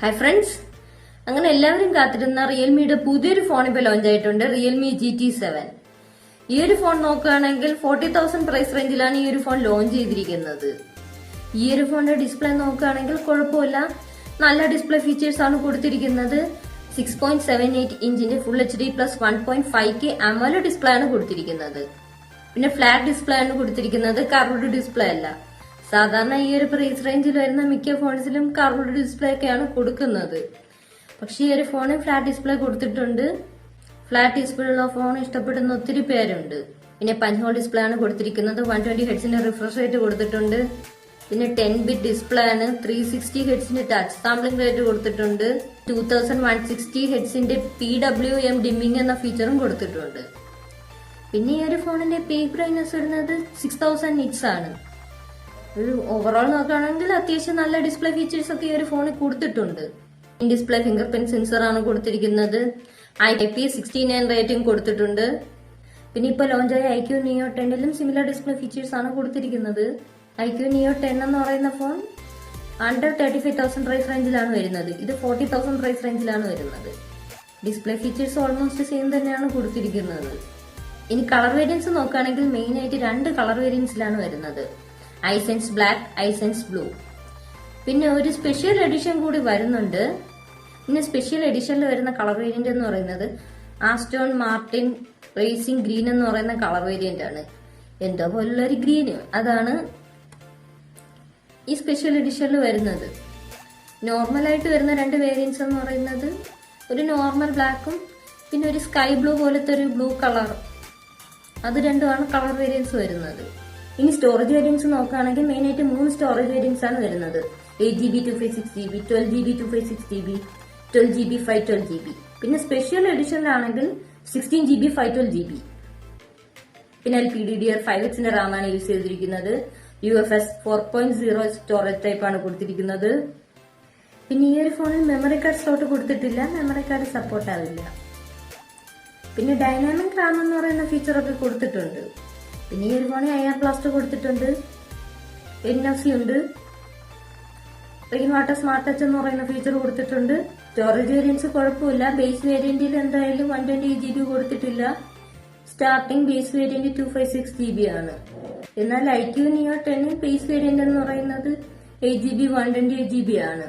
Hi friends, അങ്ങനെ എല്ലാവരും കാത്തിരുന്ന റിയൽമിയുടെ പുതിയൊരു ഫോൺ ഇപ്പോൾ ലോഞ്ച് ആയിട്ടുണ്ട്. Realme GT7. ഈ ഒരു ഫോൺ നോക്കുകയാണെങ്കിൽ 40,000 പ്രൈസ് റേഞ്ചിലാണ് ഈ ഒരു ഫോൺ ലോഞ്ച് ചെയ്തിരിക്കുന്നത്. ഈ ഒരു ഫോണിന്റെ ഡിസ്പ്ലേ നോക്കുകയാണെങ്കിൽ കുഴപ്പമില്ല, നല്ല ഡിസ്പ്ലേ ഫീച്ചേഴ്സ് ആണ് കൊടുത്തിരിക്കുന്നത്. 6.78 ഇഞ്ചിന്റെ full HD plus 1.5K AMOLED display ആണ് കൊടുത്തിരിക്കുന്നത്. പിന്നെ ഫ്ലാറ്റ് ഡിസ്പ്ലേ ആണ് കൊടുത്തിരിക്കുന്നത്, കർവ്ഡ് ഡിസ്പ്ലേ അല്ല. സാധാരണ ഈ ഒരു പ്രൈസ് റേഞ്ചിൽ വരുന്ന മിക്ക ഫോൺസിലും കർവ്ഡ് ഡിസ്പ്ലേ ഒക്കെയാണ് കൊടുക്കുന്നത്. പക്ഷെ ഈ ഒരു ഫോണിൽ ഫ്ലാറ്റ് ഡിസ്പ്ലേ കൊടുത്തിട്ടുണ്ട്. ഫ്ലാറ്റ് ഡിസ്പ്ലേ ഉള്ള ഫോൺ ഇഷ്ടപ്പെടുന്ന ഒത്തിരി പേരുണ്ട്. പിന്നെ പഞ്ച് ഹോൾ ഡിസ്പ്ലേ ആണ് കൊടുത്തിരിക്കുന്നത്. 120 ഹെഡ്സിന്റെ റിഫ്രഷ് റേറ്റ് കൊടുത്തിട്ടുണ്ട്. പിന്നെ 10-bit ഡിസ്പ്ലേ ആണ്. 360 ഹെഡ്സിന്റെ ടച്ച് സാമ്പിളിംഗ് റേറ്റ് കൊടുത്തിട്ടുണ്ട്. 2160 ഹെഡ്സിന്റെ PWM ഡിമ്മിംഗ് എന്ന ഫീച്ചറും കൊടുത്തിട്ടുണ്ട്. പിന്നെ ഈ ഒരു ഫോണിന്റെ പീക്ക് ബ്രൈറ്റ്നസ് വരുന്നത് 6000 നിറ്റ്സ് ആണ്. ഒരു ഓവറോൾ നോക്കുകയാണെങ്കിൽ അത്യാവശ്യം നല്ല ഡിസ്പ്ലേ ഫീച്ചേഴ്സ് ഒക്കെ ഈ ഒരു ഫോണിൽ കൊടുത്തിട്ടുണ്ട്. ഡിസ്പ്ലേ ഫിംഗർ പ്രിന്റ് സെൻസർ ആണ് കൊടുത്തിരിക്കുന്നത്. IP69 റേറ്റിംഗ് കൊടുത്തിട്ടുണ്ട്. പിന്നെ ഇപ്പൊ ലോഞ്ചായ iQOO Neo 10ലും സിമിലർ ഡിസ്പ്ലേ ഫീച്ചേഴ്സ് ആണ് കൊടുത്തിരിക്കുന്നത്. iQOO Neo 10 എന്ന് പറയുന്ന ഫോൺ അണ്ടർ 35,000 പ്രൈസ് റേഞ്ചിലാണ് വരുന്നത്. ഇത് 40,000 പ്രൈസ് റേഞ്ചിലാണ് വരുന്നത്. ഡിസ്പ്ലേ ഫീച്ചേഴ്സ് ഓൾമോസ്റ്റ് സെയിം തന്നെയാണ് കൊടുത്തിരിക്കുന്നത്. ഇനി കളർ വേരിയൻസ് നോക്കുകയാണെങ്കിൽ മെയിൻ ആയിട്ട് 2 കളർ വേരിയൻസിലാണ് വരുന്നത്. ഐസെൻസ് ബ്ലാക്ക്, ഐസെൻസ് ബ്ലൂ. പിന്നെ ഒരു സ്പെഷ്യൽ എഡിഷൻ കൂടി വരുന്നുണ്ട്. പിന്നെ സ്പെഷ്യൽ എഡിഷനിൽ വരുന്ന കളർ വേരിയന്റ് എന്ന് പറയുന്നത് ആസ്റ്റോൺ മാർട്ടിൻ റേസിംഗ് ഗ്രീൻ എന്ന് പറയുന്ന കളർ വേരിയന്റ് ആണ്. എന്തോ പോലുള്ള ഒരു ഗ്രീന്, അതാണ് ഈ സ്പെഷ്യൽ എഡിഷനിൽ വരുന്നത്. നോർമലായിട്ട് വരുന്ന 2 വേരിയന്റ്സ് എന്ന് പറയുന്നത് ഒരു നോർമൽ ബ്ലാക്കും പിന്നെ ഒരു സ്കൈ ബ്ലൂ പോലത്തെ ഒരു ബ്ലൂ കളർ. അത് രണ്ടുമാണ് കളർ വേരിയൻസ് വരുന്നത്. ഇനി സ്റ്റോറേജ് വേരിയൻസ് നോക്കുകയാണെങ്കിൽ മെയിൻ ആയിട്ട് 3 സ്റ്റോറേജ് വേരിയൻസ് ആണ് വരുന്നത്. 8GB 256GB, 12GB 256GB, 12GB 512GB. പിന്നെ സ്പെഷ്യൽ എഡിഷനിലാണെങ്കിൽ 16GB 512GB. പിന്നെ LPDDR5Xന്റെ റാം ആണ് യൂസ് ചെയ്തിരിക്കുന്നത്. UFS 4.0 സ്റ്റോറേജ് ടൈപ്പ് ആണ് കൊടുത്തിരിക്കുന്നത്. പിന്നെ ഈ ഒരു ഫോണിൽ മെമ്മറി കാർഡ് സ്ലോട്ട് കൊടുത്തിട്ടില്ല, മെമ്മറി കാർഡ് സപ്പോർട്ട് ആവില്ല. പിന്നെ ഡൈനാമിക് റാം എന്ന് പറയുന്ന ഫീച്ചറൊക്കെ കൊടുത്തിട്ടുണ്ട്. പിന്നെ ഈ ഒരു ഫോണിൽ IR ബ്ലാസ്റ്റ് കൊടുത്തിട്ടുണ്ട്, NFC ഉണ്ട്, റെയിൻ വാട്ടർ സ്മാർട്ട് ടച്ച് എന്ന് പറയുന്ന ഫീച്ചർ കൊടുത്തിട്ടുണ്ട്. സ്റ്റോറേജ് വേരിയൻസ് കുഴപ്പമില്ല. ബേസ് വേരിയന്റിൽ എന്തായാലും 128GB കൊടുത്തിട്ടില്ല. സ്റ്റാർട്ടിംഗ് ബേസ് വേരിയന്റ് 256GB ആണ്. എന്നാൽ iQOO Neo 10 ബേസ് വേരിയന്റ് എന്ന് പറയുന്നത് 8GB 128GB ആണ്.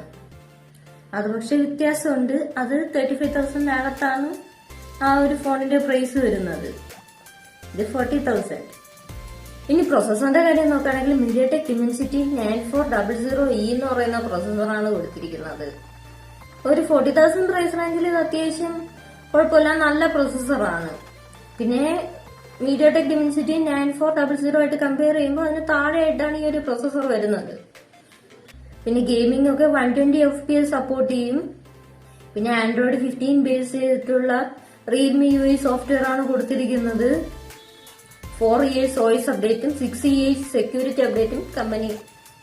അത് പക്ഷെ വ്യത്യാസമുണ്ട്. അത് 35,000 അകത്താണ് ആ ഒരു ഫോണിന്റെ പ്രൈസ് വരുന്നത്. ഇത് 40,000. ഇനി പ്രൊസസറിന്റെ കാര്യം നോക്കുകയാണെങ്കിൽ MediaTek Dimensity 9400E എന്ന് പറയുന്ന പ്രൊസസറാണ് കൊടുത്തിരിക്കുന്നത്. ഒരു 40,000 പ്രൈസ് റേഞ്ചിൽ ഇത് അത്യാവശ്യം കുഴപ്പമില്ല, നല്ല പ്രൊസസറാണ്. പിന്നെ MediaTek Dimensity 9400 ആയിട്ട് കമ്പയർ ചെയ്യുമ്പോൾ അതിന് താഴെയായിട്ടാണ് ഈ ഒരു പ്രൊസസർ വരുന്നത്. പിന്നെ ഗെയിമിംഗ് ഒക്കെ 120 FPS സപ്പോർട്ട് ചെയ്യും. പിന്നെ Android 15 ബേസ് ചെയ്തിട്ടുള്ള Realme UI സോഫ്റ്റ്വെയർ ആണ് കൊടുത്തിരിക്കുന്നത്. 4 years OS അപ്ഡേറ്റും 6 years സെക്യൂരിറ്റി അപ്ഡേറ്റും കമ്പനി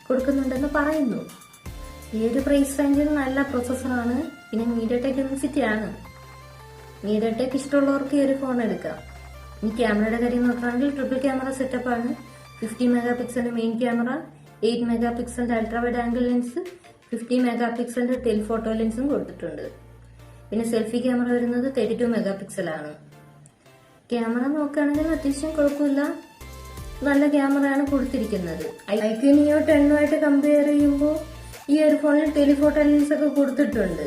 കൊടുക്കുന്നുണ്ടെന്ന് പറയുന്നു. ഈ ഒരു പ്രൈസ് റേഞ്ചിൽ നല്ല പ്രൊസസറാണ്. പിന്നെ MediaTek Dimensity ആണ്. MediaTek ഇഷ്ടമുള്ളവർക്ക് ഈ ഒരു ഫോൺ എടുക്കാം. ഇനി ക്യാമറയുടെ കാര്യം നോക്കുകയാണെങ്കിൽ ട്രിപ്പിൾ ക്യാമറ സെറ്റപ്പ് ആണ്. 50 മെഗാപിക്സലിന്റെ മെയിൻ ക്യാമറ, 8 മെഗാപിക്സലിന്റെ അൾട്രാ വൈഡ് ആംഗിൾ ലെൻസ്, 50 മെഗാപിക്സലിന്റെ ടെലിഫോട്ടോ ലെൻസും കൊടുത്തിട്ടുണ്ട്. പിന്നെ സെൽഫി ക്യാമറ വരുന്നത് 32 മെഗാപിക്സലാണ്. ക്യാമറ നോക്കുകയാണെങ്കിൽ അത്യാവശ്യം കുഴപ്പമില്ല, നല്ല ക്യാമറയാണ് കൊടുത്തിരിക്കുന്നത്. iQOO Neo 10 കമ്പയർ ചെയ്യുമ്പോൾ ഈ ഒരു ഫോണിൽ ടെലിഫോട്ടോ ലെൻസ് ഒക്കെ കൊടുത്തിട്ടുണ്ട്.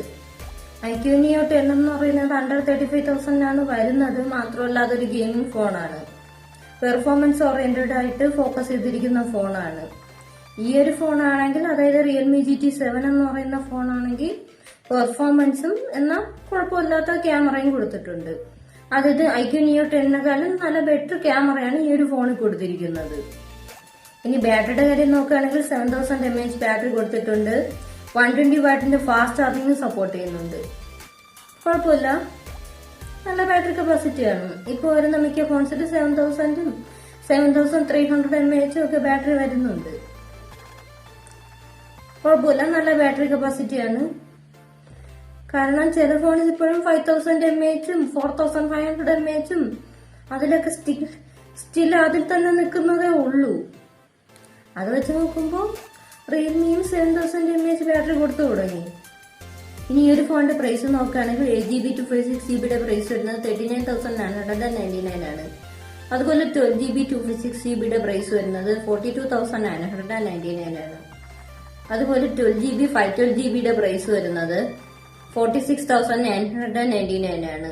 iQOO Neo 10 എന്ന് പറയുന്നത് അണ്ടർ 35,000 വരുന്നത്. മാത്രമല്ല അതൊരു ഗെയിമിംഗ് ഫോണാണ്. പെർഫോമൻസ് ഓറിയന്റഡ് ആയിട്ട് ഫോക്കസ് ചെയ്തിരിക്കുന്ന ഫോണാണ്. ഈ ഒരു ഫോണാണെങ്കിൽ, അതായത് റിയൽമി GT7 എന്ന് പറയുന്ന ഫോണാണെങ്കിൽ പെർഫോമൻസും എന്നാൽ കുഴപ്പമില്ലാത്ത ക്യാമറയും കൊടുത്തിട്ടുണ്ട്. അതായത് iQOO Neo 10 നല്ല ബെറ്റർ ക്യാമറയാണ് ഈ ഒരു ഫോണിൽ കൊടുത്തിരിക്കുന്നത്. ഇനി ബാറ്ററിയുടെ കാര്യം നോക്കുകയാണെങ്കിൽ 7000 mAh ബാറ്ററി കൊടുത്തിട്ടുണ്ട്. 120 വാട്ടിന്റെ ഫാസ്റ്റ് ചാർജിംഗ് സപ്പോർട്ട് ചെയ്യുന്നുണ്ട്. കുഴപ്പമില്ല, നല്ല ബാറ്ററി കപ്പാസിറ്റിയാണ്. ഇപ്പോൾ വരുന്ന മിക്ക ഫോൺസിൽ 7000ഉം 7300 mAh ഒക്കെ ബാറ്ററി വരുന്നുണ്ട്. കുഴപ്പമില്ല, നല്ല ബാറ്ററി കപ്പാസിറ്റിയാണ്. കാരണം ചില ഫോണിൽ ഇപ്പോഴും 5000 mAhഉം 4500 mAhഉം അതിലൊക്കെ സ്റ്റിൽ അതിൽ തന്നെ നിൽക്കുന്നതേ ഉള്ളൂ. അത് വെച്ച് നോക്കുമ്പോൾ റിയൽമിയും 7000 mAh ബാറ്ററി കൊടുത്തു തുടങ്ങി. ഇനി ഈ ഒരു ഫോണിന്റെ പ്രൈസ് നോക്കുകയാണെങ്കിൽ 8GB 256GB പ്രൈസ് വരുന്നത് 39,999 ആണ്. അതുപോലെ 12GB 256GB പ്രൈസ് വരുന്നത് 42,999 ആണ്. അതുപോലെ 12GB 512GB പ്രൈസ് വരുന്നത് 46,999 ആണ്.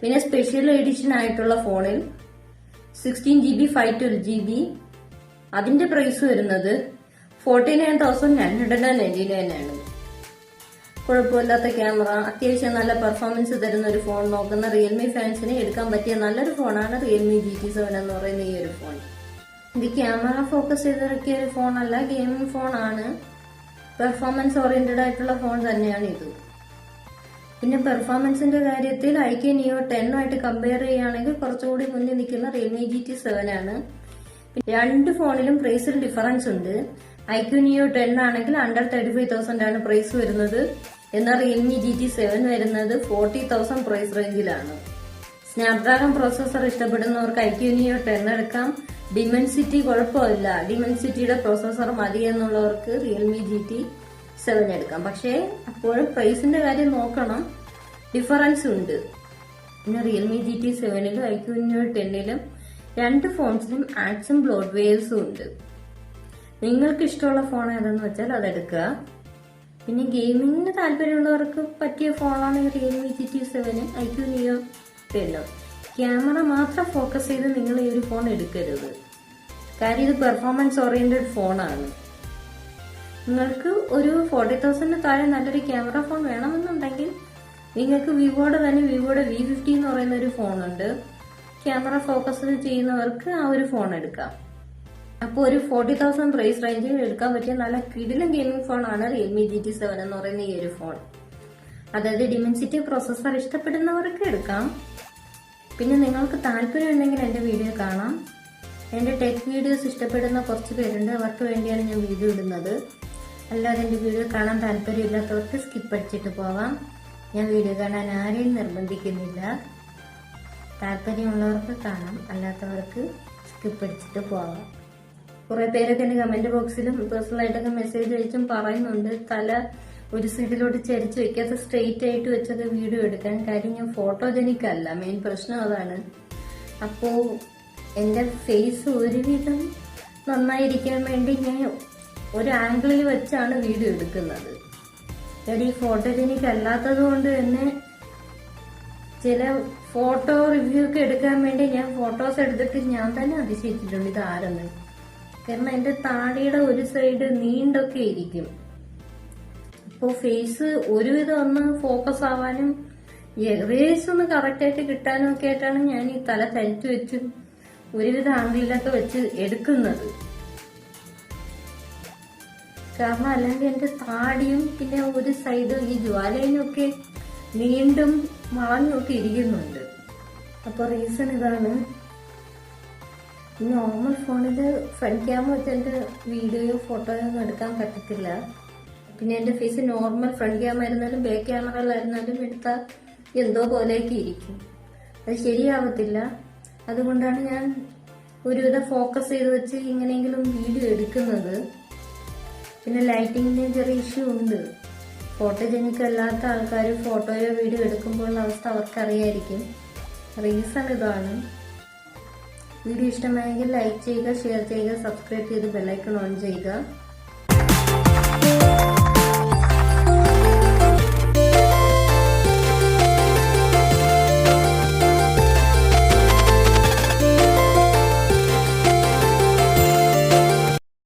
പിന്നെ സ്പെഷ്യൽ എഡിഷൻ ആയിട്ടുള്ള ഫോണിൽ 16GB 512GB അതിന്റെ പ്രൈസ് വരുന്നത് 49,999 ആണ്. കുഴപ്പമില്ലാത്ത ക്യാമറ, അത്യാവശ്യം നല്ല പെർഫോമൻസ് തരുന്ന ഒരു ഫോൺ നോക്കുന്ന റിയൽമി ഫാൻസിന് എടുക്കാൻ പറ്റിയ നല്ലൊരു ഫോണാണ് റിയൽമി GT7 എന്ന് പറയുന്ന ഈ ഒരു ഫോൺ. ഇത് ക്യാമറ ഫോക്കസ് ചെയ്തിറക്കിയ ഒരു ഫോണല്ല, ഗെയിമിംഗ് ഫോണാണ്. പെർഫോമൻസ് ഓറിയന്റഡ് ആയിട്ടുള്ള ഫോൺ തന്നെയാണ് ഇത്. പിന്നെ പെർഫോമൻസിന്റെ കാര്യത്തിൽ IQ Neo 10 ആയിട്ട് കമ്പയർ ചെയ്യുകയാണെങ്കിൽ കുറച്ചുകൂടി മുന്നിൽ നിൽക്കുന്ന റിയൽമി GT7 ആണ്. രണ്ട് ഫോണിലും പ്രൈസിൽ ഡിഫറൻസ് ഉണ്ട്. IQ Neo 10 ആണെങ്കിൽ അണ്ടർ 35,000 ആണ് പ്രൈസ് വരുന്നത്. എന്നാൽ റിയൽമി GT7 വരുന്നത് 40,000 പ്രൈസ് റേഞ്ചിലാണ്. സ്നാപ്ഡ്രാഗൺ പ്രോസസർ ഇഷ്ടപ്പെടുന്നവർക്ക് IQ Neo 10 എടുക്കാം. ഡിമെൻസിറ്റി കുഴപ്പമില്ല, ഡിമെൻസിറ്റിയുടെ പ്രോസസർ മതി എന്നുള്ളവർക്ക് റിയൽമി GT7 എടുക്കാം. പക്ഷേ അപ്പോഴും പ്രൈസിന്റെ കാര്യം നോക്കണം, ഡിഫറൻസ് ഉണ്ട്. പിന്നെ റിയൽമി GT7ലും IQ Neo 10ലും രണ്ട് ഫോൺസിലും ആക്സും ബ്ലോട്ട് വെയർസും ഉണ്ട്. നിങ്ങൾക്ക് ഇഷ്ടമുള്ള ഫോൺ ഏതെന്ന് വെച്ചാൽ അതെടുക്കുക. പിന്നെ ഗെയിമിങ്ങിന് താല്പര്യമുള്ളവർക്ക് പറ്റിയ ഫോണാണ് Realme GT7, IQ Neo 10. Camera മാത്രം ഫോക്കസ് ചെയ്ത് നിങ്ങൾ ഈ ഒരു ഫോൺ എടുക്കരുത്, കാര്യം ഇത് പെർഫോമൻസ് ഓറിയന്റഡ് ഫോണാണ്. നിങ്ങൾക്ക് ഒരു 40,000 താഴെ നല്ലൊരു ക്യാമറ ഫോൺ വേണമെന്നുണ്ടെങ്കിൽ നിങ്ങൾക്ക് വിവോയുടെ V50 എന്ന് പറയുന്ന ഒരു ഫോണുണ്ട്. ക്യാമറ ഫോക്കസ് ചെയ്യുന്നവർക്ക് ആ ഒരു ഫോൺ എടുക്കാം. അപ്പോൾ ഒരു 40,000 പ്രൈസ് റേഞ്ചിൽ എടുക്കാൻ പറ്റിയ നല്ല കിടിലൻ ഗെയിമിംഗ് ഫോണാണ് റിയൽമി GT7 എന്ന് പറയുന്ന ഈ ഒരു ഫോൺ. അതായത് ഡിമെൻസിറ്റി പ്രോസസർ ഇഷ്ടപ്പെടുന്നവർക്ക് എടുക്കാം. പിന്നെ നിങ്ങൾക്ക് താല്പര്യം ഉണ്ടെങ്കിൽ എന്റെ വീഡിയോ കാണാം. എന്റെ ടെക് വീഡിയോസ് ഇഷ്ടപ്പെടുന്ന കുറച്ച് പേരുണ്ട്, അവർക്ക് വേണ്ടിയാണ് ഞാൻ വീഡിയോ ഇടുന്നത്. അല്ലാതെ എന്റെ വീഡിയോ കാണാൻ താല്പര്യമില്ലാത്തവർക്ക് സ്കിപ്പ് അടിച്ചിട്ട് പോവാം. ഞാൻ വീഡിയോ കാണാൻ ആരെയും നിർബന്ധിക്കുന്നില്ല. താല്പര്യമുള്ളവർക്ക് കാണാം, അല്ലാത്തവർക്ക് സ്കിപ്പ് അടിച്ചിട്ട് പോവാം. കുറെ പേരൊക്കെ എന്റെ കമന്റ് ബോക്സിലും പേഴ്സണലായിട്ടൊക്കെ മെസ്സേജ് അയച്ചും പറയുന്നുണ്ട് തല ഒരു സൈഡിലോട്ട് ചരിച്ച് വെക്കാത്ത സ്ട്രെയിറ്റ് ആയിട്ട് വെച്ചൊക്കെ വീഡിയോ എടുക്കാൻ. കാര്യം ഞാൻ ഫോട്ടോജനിക് അല്ല, മെയിൻ പ്രശ്നം അതാണ്. അപ്പോ എന്റെ ഫേസ് ഒരുവിധം നന്നായിരിക്കാൻ വേണ്ടി ഞാൻ ഒരു ആംഗിളിൽ വെച്ചാണ് വീഡിയോ എടുക്കുന്നത്. ഈ ഫോട്ടോജനിക് അല്ലാത്തത് കൊണ്ട് തന്നെ ചില ഫോട്ടോ റിവ്യൂ ഒക്കെ എടുക്കാൻ വേണ്ടി ഞാൻ ഫോട്ടോസ് എടുത്തിട്ട് ഞാൻ തന്നെ അതിശയിച്ചിട്ടുണ്ട് ഇത് ആരെന്ന്. കാരണം എന്റെ താടിയുടെ ഒരു സൈഡ് നീണ്ടൊക്കെ ഇരിക്കും. അപ്പോൾ ഫേസ് ഒരുവിധം ഒന്ന് ഫോക്കസ് ആവാനും ഏകദേശം ഒന്ന് കറക്റ്റ് ആയിട്ട് കിട്ടാനും ഒക്കെ ആയിട്ടാണ് ഞാൻ ഈ തല ചരിച്ചു വെച്ച് ഒരുവിധ ആംഗിളിലൊക്കെ വെച്ച് എടുക്കുന്നത്. കാരണം അല്ലെങ്കിൽ എന്റെ താടിയും പിന്നെ ഒരു സൈഡ് ഈ ജ്വാലയിലൊക്കെ നീണ്ടും വളഞ്ഞൊക്കെ ഇരിക്കുന്നുണ്ട്. അപ്പൊ റീസൺ ഇതാണ്. നോർമൽ ഫോണില് ഫ്രണ്ട് ക്യാമറ വെച്ച് എന്റെ വീഡിയോയോ ഫോട്ടോയോ ഒന്നും എടുക്കാൻ പറ്റത്തില്ല. പിന്നെ എന്റെ ഫേസ് നോർമൽ ഫ്രണ്ട് ക്യാമറ ആയിരുന്നാലും ബാക്ക് ക്യാമറയിലായിരുന്നാലും എടുത്താൽ എന്തോ പോലെയൊക്കെ ഇരിക്കും, അത് ശരിയാവത്തില്ല. അതുകൊണ്ടാണ് ഞാൻ ഒരുവിധം ഫോക്കസ് ചെയ്ത് വെച്ച് ഇങ്ങനെയെങ്കിലും വീഡിയോ എടുക്കുന്നത്. പിന്നെ ലൈറ്റിങ്ങിന് ചെറിയ ഇഷ്യൂ ഉണ്ട്. ഫോട്ടോജനിക് അല്ലാത്ത ആൾക്കാർ ഫോട്ടോയോ വീഡിയോ എടുക്കുമ്പോഴുള്ള അവസ്ഥ അവർക്കറിയായിരിക്കും. റീസൺ ഇതാണ്. വീഡിയോ ഇഷ്ടമായെങ്കിൽ ലൈക്ക് ചെയ്യുക, ഷെയർ ചെയ്യുക, സബ്സ്ക്രൈബ് ചെയ്ത് ബെല്ലൈക്കൺ ഓൺ ചെയ്യുക.